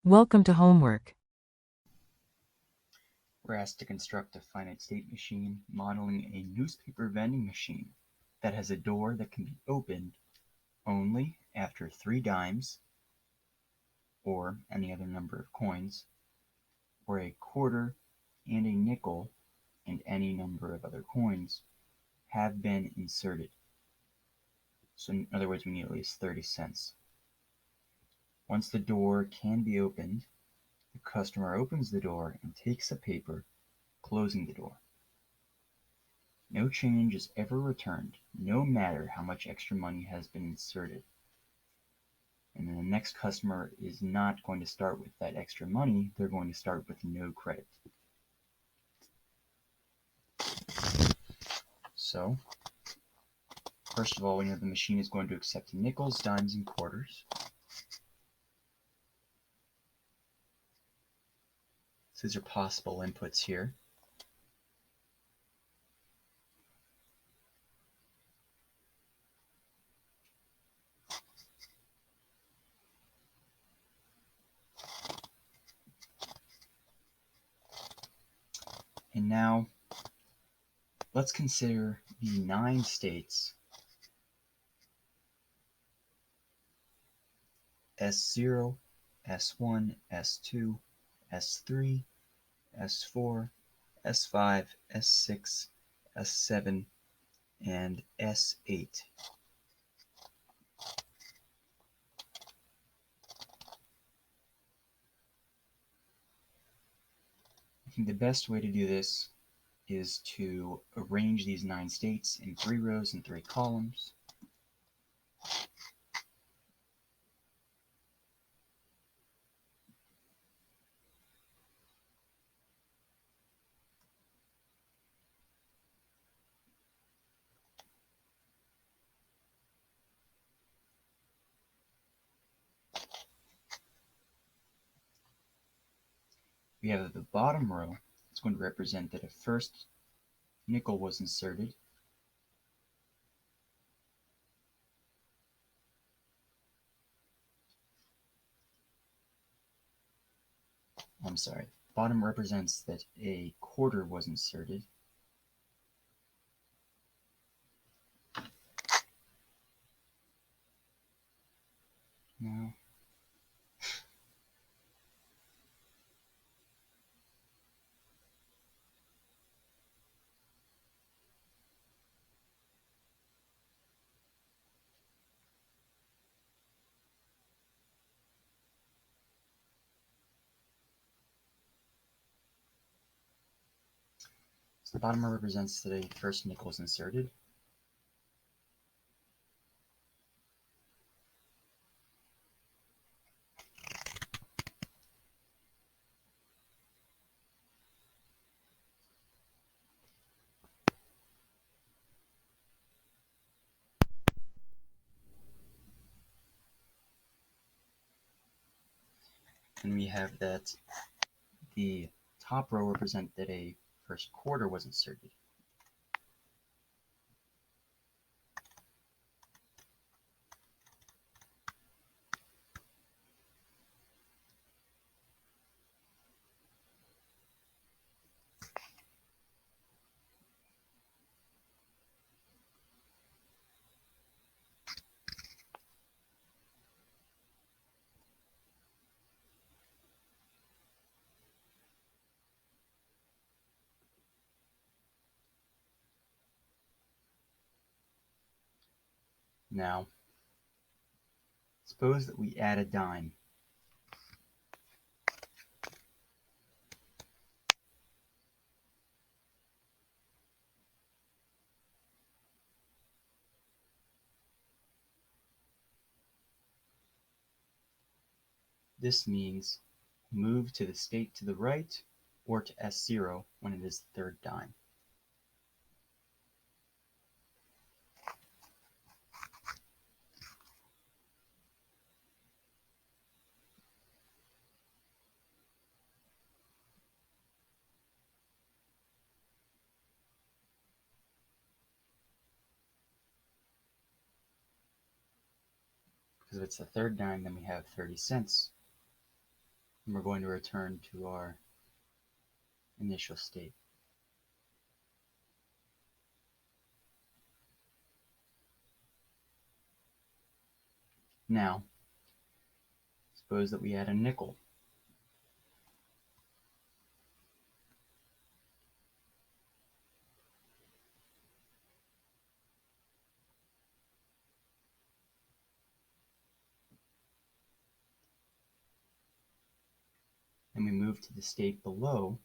Welcome to homework. We're asked to construct a finite-state machine modeling a newspaper vending machine that has a door that can be opened only after 3 dimes, or any other number of coins, or a quarter and a nickel and any number of other coins have been inserted. So in other words, we need at least 30 cents. Once the door can be opened, the customer opens the door and takes a paper, closing the door. No change is ever returned, no matter how much extra money has been inserted. And then the next customer is not going to start with that extra money, they're going to start with no credit. So, first of all, we know the machine is going to accept nickels, dimes, and quarters. So these are possible inputs here. And now, let's consider the 9 states S0, S1, S2, S3, S4, S5, S6, S7, and S8. I think the best way to do this is to arrange these 9 states in 3 rows and 3 columns. We have the bottom row. It's going to represent that a first nickel was inserted. I'm sorry. Bottom represents that a quarter was inserted. Now, so the bottom row represents that a first nickel was inserted. And we have that the top row represents that a first quarter was inserted. Now, suppose that we add a dime. This means move to the state to the right or to S0 when it is the third dime. Because if it's the third dime, then we have 30 cents. and we're going to return to our initial state. Now, suppose that we add a nickel. And we move to the state below.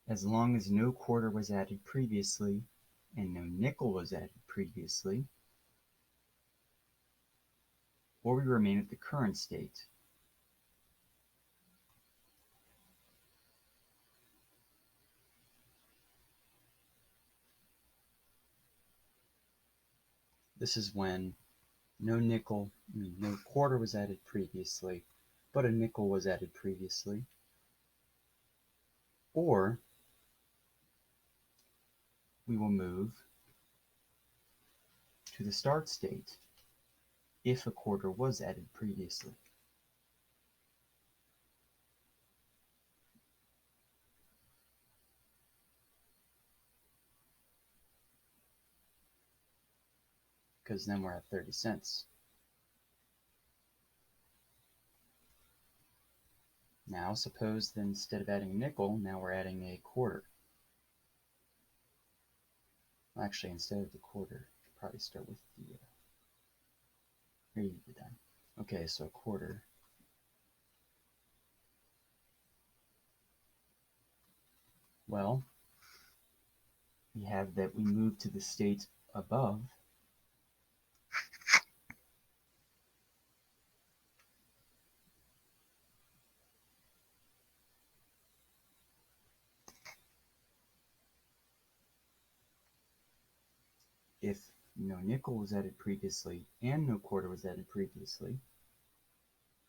As long as no quarter was added previously and no nickel was added previously, or we remain at the current state. This is when no quarter was added previously, but a nickel was added previously, or we will move to the start state if a quarter was added previously. Because then we're at 30 cents. Now suppose that instead of adding a nickel, now we're adding a quarter. Well, actually, instead of the quarter, we'll probably start with the, here you go down. Okay, so a quarter. Well, we have that we move to the state above, if no nickel was added previously and no quarter was added previously,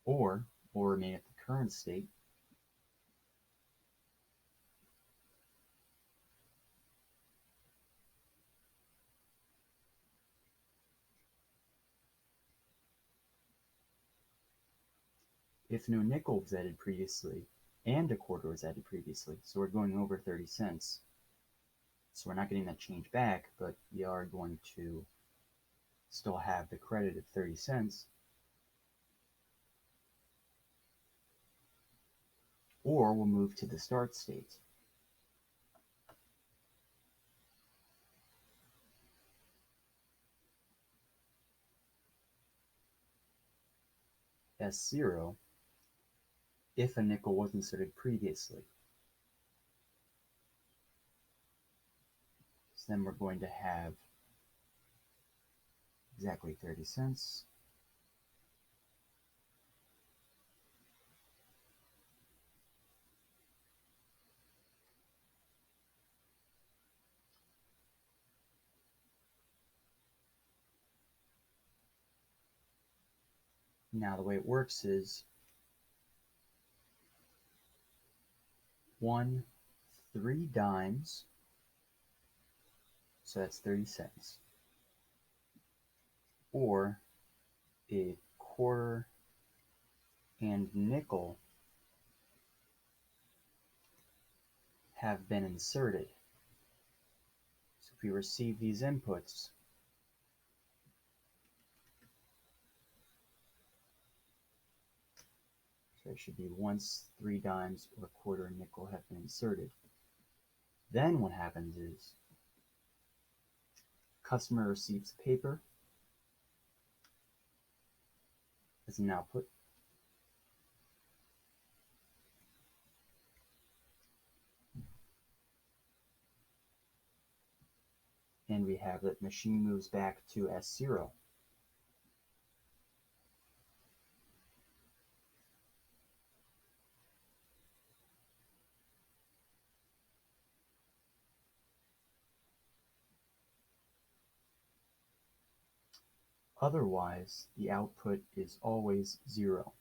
or will remain at the current state, if no nickel was added previously and a quarter was added previously, so we're going over 30 cents, so we're not getting that change back, but we are going to still have the credit of 30 cents, or we'll move to the start state. S0 if a nickel was inserted previously. So then we're going to have exactly 30 cents. Now the way it works is 3 dimes, so that's 30 cents, or a quarter and nickel have been inserted. So if we receive these inputs, so it should be once 3 dimes or a quarter and nickel have been inserted. Then what happens is customer receives paper as an output. And we have that machine moves back to S0. Otherwise, the output is always 0.